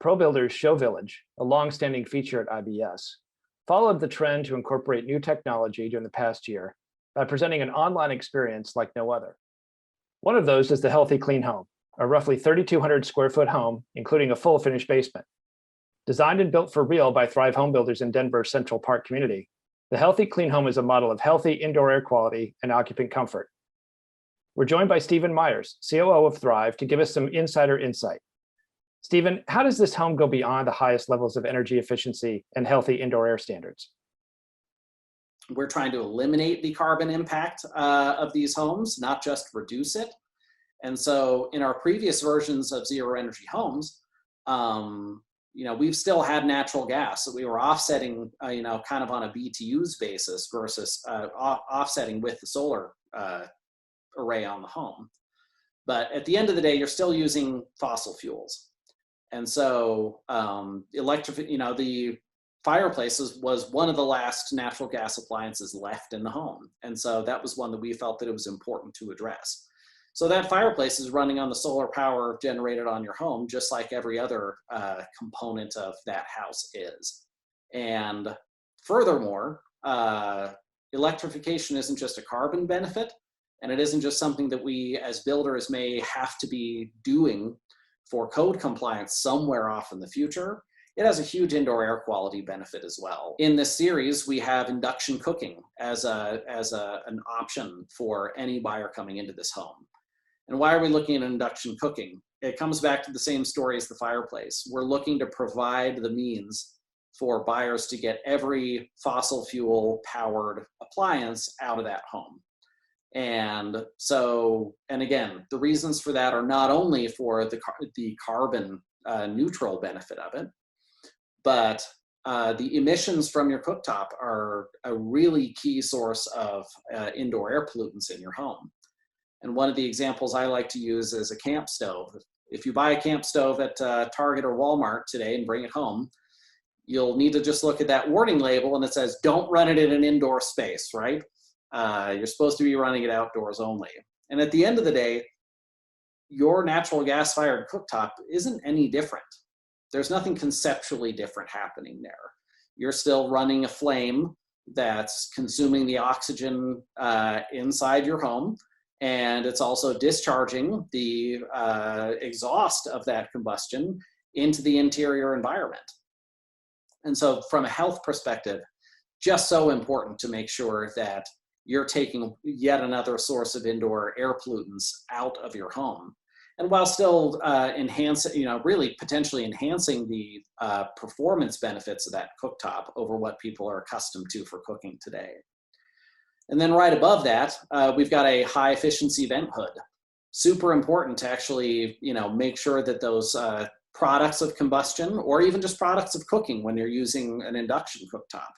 ProBuilder's Show Village, a long-standing feature at IBS, followed the trend to incorporate new technology during the past year by presenting an online experience like no other. One of those is the Healthy Clean Home, a roughly 3,200 square foot home, including a full finished basement. Designed and built for real by Thrive Home Builders in Denver's Central Park community, the Healthy Clean Home is a model of healthy indoor air quality and occupant comfort. We're joined by Stephen Myers, COO of Thrive, to give us some insider insight. Stephen, how does this home go beyond the highest levels of energy efficiency and healthy indoor air standards? We're trying to eliminate the carbon impact of these homes, not just reduce it. And so in our previous versions of zero energy homes, we've still had natural gas. So we were offsetting, kind of on a BTUs basis versus offsetting with the solar array on the home. But at the end of the day, you're still using fossil fuels. And so the fireplace was one of the last natural gas appliances left in the home. And so that was one that we felt that it was important to address. So that fireplace is running on the solar power generated on your home, just like every other component of that house is. And furthermore, electrification isn't just a carbon benefit, and it isn't just something that we as builders may have to be doing for code compliance somewhere off in the future. It has a huge indoor air quality benefit as well. In this series, we have induction cooking as an option for any buyer coming into this home. And why are we looking at induction cooking? It comes back to the same story as the fireplace. We're looking to provide the means for buyers to get every fossil fuel powered appliance out of that home. And again, the reasons for that are not only for the carbon neutral benefit of it, but the emissions from your cooktop are a really key source of indoor air pollutants in your home. And one of the examples I like to use is a camp stove. If you buy a camp stove at Target or Walmart today and bring it home, you'll need to just look at that warning label and it says, don't run it in an indoor space, right? You're supposed to be running it outdoors only. And at the end of the day, your natural gas fired cooktop isn't any different. There's nothing conceptually different happening there. You're still running a flame that's consuming the oxygen inside your home, and it's also discharging the exhaust of that combustion into the interior environment. And so from a health perspective, just so important to make sure that you're taking yet another source of indoor air pollutants out of your home. And while still really potentially enhancing the performance benefits of that cooktop over what people are accustomed to for cooking today. And then right above that, we've got a high efficiency vent hood. Super important to actually, make sure that those products of combustion, or even just products of cooking when you're using an induction cooktop,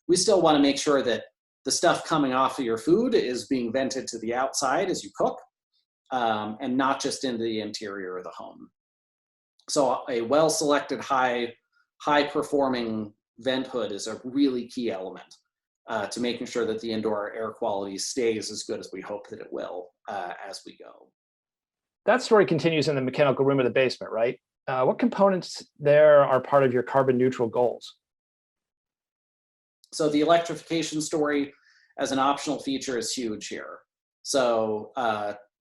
we still want to make sure that the stuff coming off of your food is being vented to the outside as you cook, and not just into the interior of the home. So a well-selected, high-performing vent hood is a really key element to making sure that the indoor air quality stays as good as we hope that it will as we go. That story continues in the mechanical room of the basement, right? What components there are part of your carbon neutral goals? So the electrification story as an optional feature is huge here. So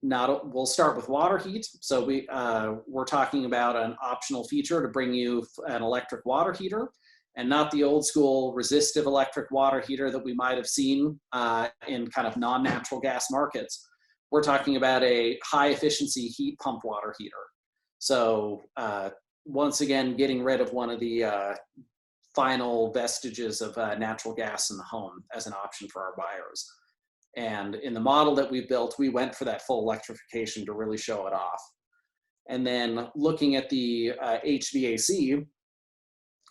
we'll start with water heat. So we're talking about an optional feature to bring you an electric water heater, and not the old school resistive electric water heater that we might have seen in kind of non-natural gas markets. We're talking about a high efficiency heat pump water heater. So once again, getting rid of one of the final vestiges of natural gas in the home as an option for our buyers. And in the model that we've built, we went for that full electrification to really show it off. And then looking at the HVAC,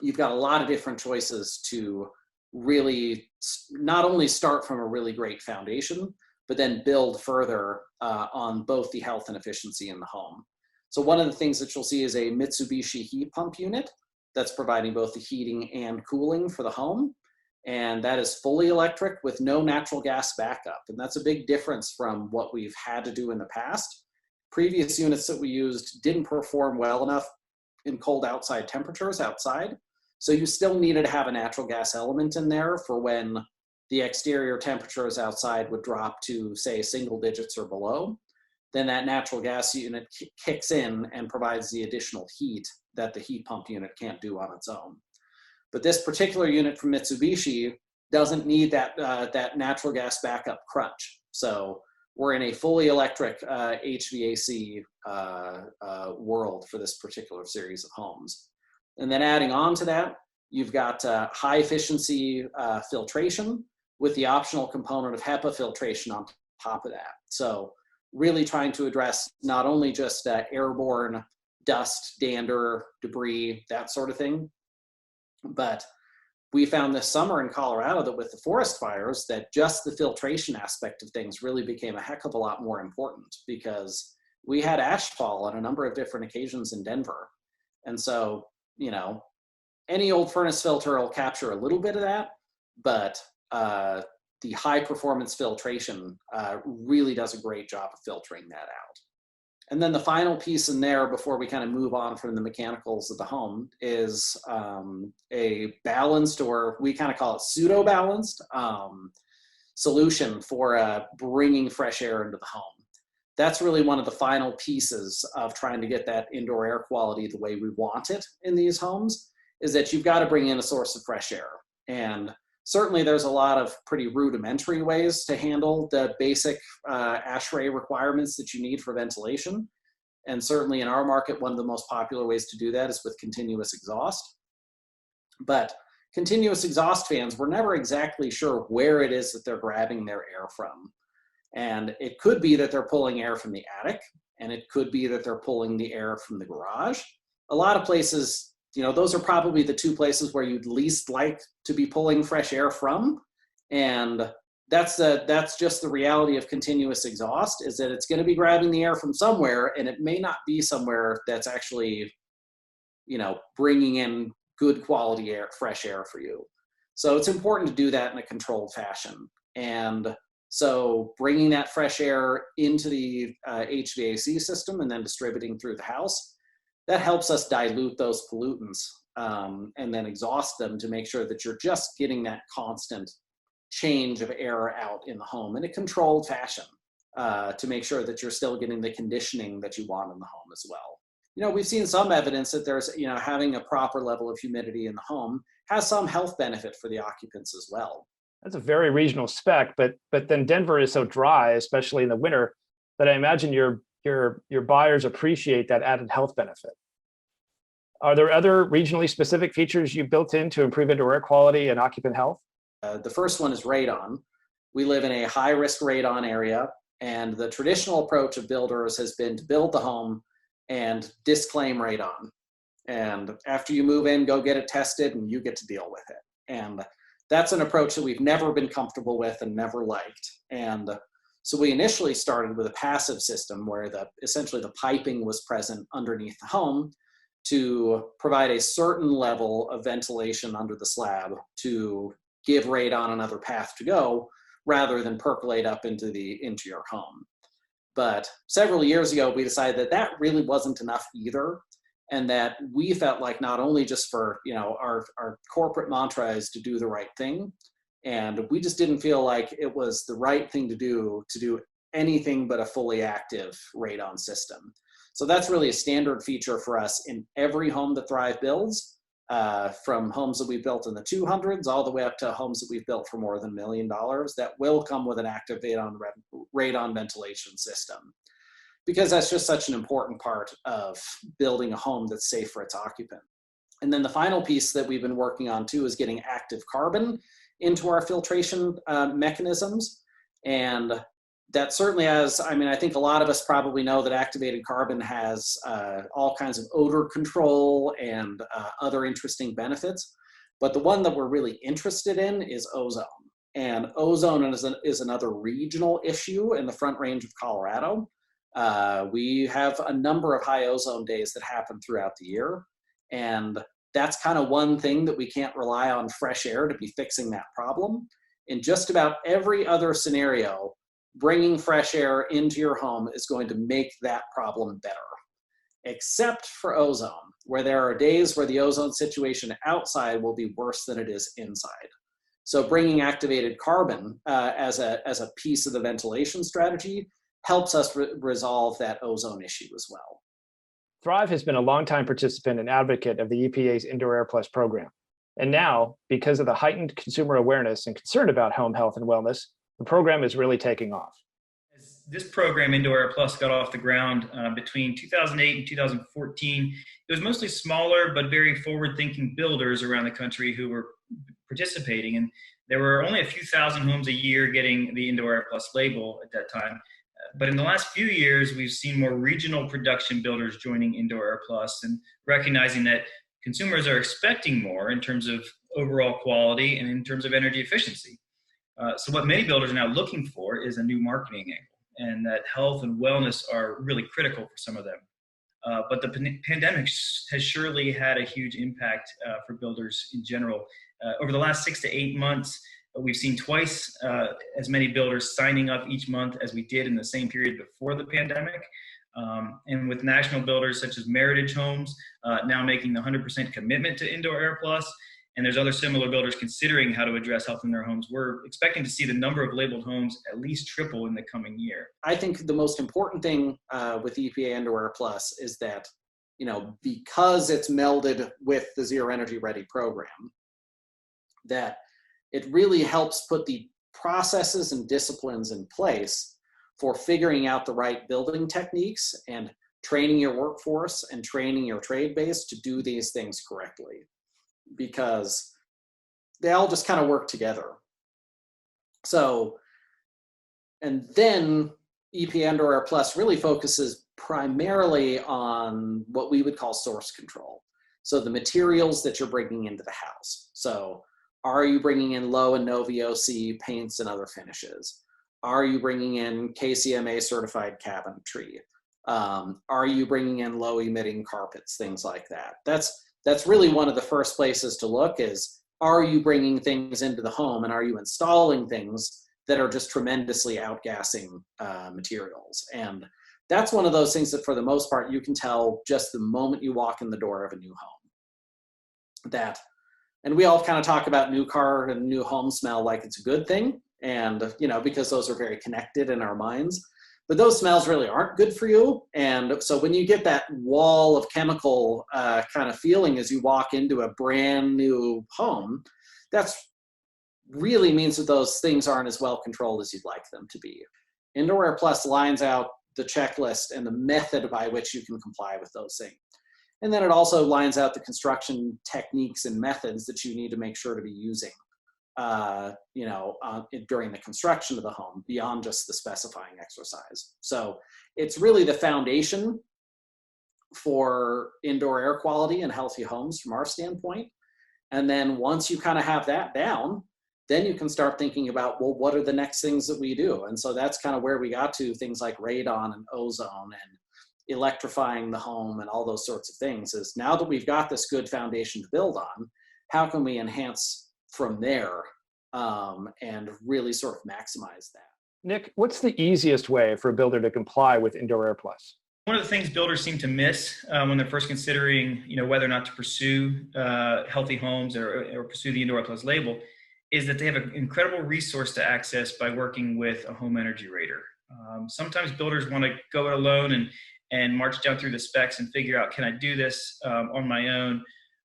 you've got a lot of different choices to really not only start from a really great foundation, but then build further on both the health and efficiency in the home. So one of the things that you'll see is a Mitsubishi heat pump unit that's providing both the heating and cooling for the home. And that is fully electric with no natural gas backup. And that's a big difference from what we've had to do in the past. Previous units that we used didn't perform well enough in cold outside temperatures outside. So you still needed to have a natural gas element in there for when the exterior temperatures outside would drop to, say, single digits or below. Then that natural gas unit kicks in and provides the additional heat that the heat pump unit can't do on its own. But this particular unit from Mitsubishi doesn't need that natural gas backup crutch. So we're in a fully electric HVAC world for this particular series of homes. And then adding on to that, you've got high efficiency filtration with the optional component of HEPA filtration on top of that. So really trying to address not only just airborne dust, dander, debris, that sort of thing, but we found this summer in Colorado that with the forest fires, that just the filtration aspect of things really became a heck of a lot more important, because we had ash fall on a number of different occasions in Denver. And so, you know, any old furnace filter will capture a little bit of that, but the high performance filtration really does a great job of filtering that out. And then the final piece in there before we kind of move on from the mechanicals of the home is a balanced, or we kind of call it pseudo-balanced, solution for bringing fresh air into the home. That's really one of the final pieces of trying to get that indoor air quality the way we want it in these homes, is that you've got to bring in a source of fresh air. And certainly there's a lot of pretty rudimentary ways to handle the basic ASHRAE requirements that you need for ventilation. And certainly in our market, one of the most popular ways to do that is with continuous exhaust. But continuous exhaust fans, we're never exactly sure where it is that they're grabbing their air from. And it could be that they're pulling air from the attic, and it could be that they're pulling the air from the garage. A lot of places, you know, those are probably the two places where you'd least like to be pulling fresh air from. And that's just the reality of continuous exhaust, is that it's going to be grabbing the air from somewhere, and it may not be somewhere that's actually, you know, bringing in good quality air, fresh air for you. So it's important to do that in a controlled fashion. And so bringing that fresh air into the HVAC system and then distributing through the house, that helps us dilute those pollutants and then exhaust them to make sure that you're just getting that constant change of air out in the home in a controlled fashion to make sure that you're still getting the conditioning that you want in the home as well. You know, we've seen some evidence that there's, you know, having a proper level of humidity in the home has some health benefit for the occupants as well. That's a very regional spec, but then Denver is so dry, especially in the winter, that I imagine your buyers appreciate that added health benefit. Are there other regionally specific features you built in to improve indoor air quality and occupant health? The first one is radon. We live in a high-risk radon area, and the traditional approach of builders has been to build the home and disclaim radon. And after you move in, go get it tested, and you get to deal with it. And that's an approach that we've never been comfortable with and never liked. And so we initially started with a passive system where essentially the piping was present underneath the home to provide a certain level of ventilation under the slab to give radon another path to go rather than percolate up into your home. But several years ago, we decided that that really wasn't enough either. And that we felt like not only just for, you know, our corporate mantra is to do the right thing, and we just didn't feel like it was the right thing to do anything but a fully active radon system. So that's really a standard feature for us in every home that Thrive builds, from homes that we built in the 200s all the way up to homes that we've built for more than $1 million that will come with an active radon ventilation system. Because that's just such an important part of building a home that's safe for its occupant. And then the final piece that we've been working on too is getting active carbon into our filtration mechanisms. And that certainly has, I mean, I think a lot of us probably know that activated carbon has all kinds of odor control and other interesting benefits. But the one that we're really interested in is ozone. And ozone is another regional issue in the Front Range of Colorado. We have a number of high ozone days that happen throughout the year. And that's kind of one thing that we can't rely on fresh air to be fixing that problem. In just about every other scenario, bringing fresh air into your home is going to make that problem better. except for ozone, where there are days where the ozone situation outside will be worse than it is inside. So bringing activated carbon as a piece of the ventilation strategy helps us resolve that ozone issue as well. Thrive has been a longtime participant and advocate of the EPA's Indoor Air Plus program. And now, because of the heightened consumer awareness and concern about home health and wellness, the program is really taking off. As this program, Indoor Air Plus, got off the ground between 2008 and 2014, it was mostly smaller but very forward-thinking builders around the country who were participating. And there were only a few thousand homes a year getting the Indoor Air Plus label at that time. But in the last few years, we've seen more regional production builders joining Indoor Air Plus and recognizing that consumers are expecting more in terms of overall quality and in terms of energy efficiency. So what many builders are now looking for is a new marketing angle, and that health and wellness are really critical for some of them. But the pandemic has surely had a huge impact for builders in general. Over the last 6 to 8 months, we've seen twice as many builders signing up each month as we did in the same period before the pandemic. And with national builders such as Meritage Homes now making the 100% commitment to Indoor Air Plus, and there's other similar builders considering how to address health in their homes, we're expecting to see the number of labeled homes at least triple in the coming year. I think the most important thing with EPA Indoor Air Plus is that, because it's melded with the Zero Energy Ready program, that it really helps put the processes and disciplines in place for figuring out the right building techniques and training your workforce and training your trade base to do these things correctly, because they all just kind of work together. So, and then EPA Indoor Air Plus really focuses primarily on what we would call source control. So the materials that you're bringing into the house. So are you bringing in low and no VOC paints and other finishes? Are you bringing in KCMA certified cabinetry? Are you bringing in low emitting carpets, things like that? That's really one of the first places to look is, are you bringing things into the home and are you installing things that are just tremendously outgassing materials? And that's one of those things that for the most part, you can tell just the moment you walk in the door of a new home. And we all kind of talk about new car and new home smell like it's a good thing. And, because those are very connected in our minds, but those smells really aren't good for you. And so when you get that wall of chemical kind of feeling as you walk into a brand new home, that's really means that those things aren't as well controlled as you'd like them to be. Indoor Air Plus lines out the checklist and the method by which you can comply with those things. And then it also lines out the construction techniques and methods that you need to make sure to be using, during the construction of the home beyond just the specifying exercise. So it's really the foundation for indoor air quality and healthy homes from our standpoint. And then once you kind of have that down, then you can start thinking about, well, what are the next things that we do? And so that's kind of where we got to things like radon and ozone and electrifying the home and all those sorts of things. Is now that we've got this good foundation to build on, how can we enhance from there and really sort of maximize that? Nick, what's the easiest way for a builder to comply with Indoor Air Plus? One of the things builders seem to miss when they're first considering, whether or not to pursue healthy homes or pursue the Indoor Air Plus label is that they have an incredible resource to access by working with a home energy rater. Sometimes builders want to go it alone and march down through the specs and figure out, can I do this on my own?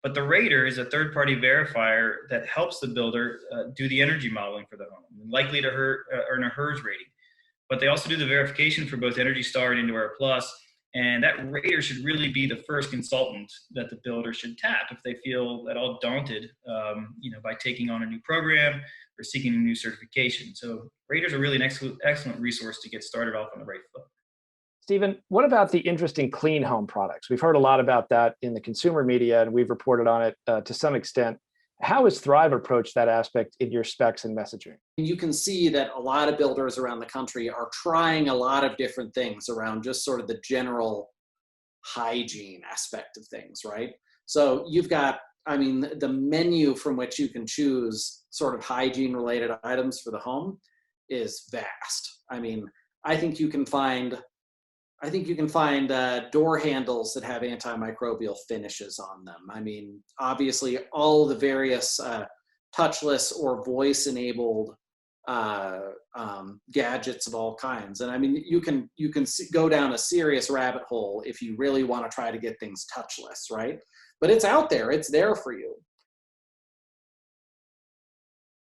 But the rater is a third-party verifier that helps the builder do the energy modeling for the home, likely to earn a Hurst rating. But they also do the verification for both Energy Star and Indoor Air Plus, and that rater should really be the first consultant that the builder should tap if they feel at all daunted, by taking on a new program or seeking a new certification. So raters are really an excellent resource to get started off on the right foot. Stephen, what about the interesting clean home products? We've heard a lot about that in the consumer media, and we've reported on it to some extent. How has Thrive approached that aspect in your specs and messaging? You can see that a lot of builders around the country are trying a lot of different things around just sort of the general hygiene aspect of things, right? So you've got, the menu from which you can choose sort of hygiene-related items for the home is vast. I think you can find I think you can find door handles that have antimicrobial finishes on them. I mean, obviously, all the various touchless or voice-enabled gadgets of all kinds. And I mean, you can go down a serious rabbit hole if you really want to try to get things touchless, right? But it's out there, it's there for you.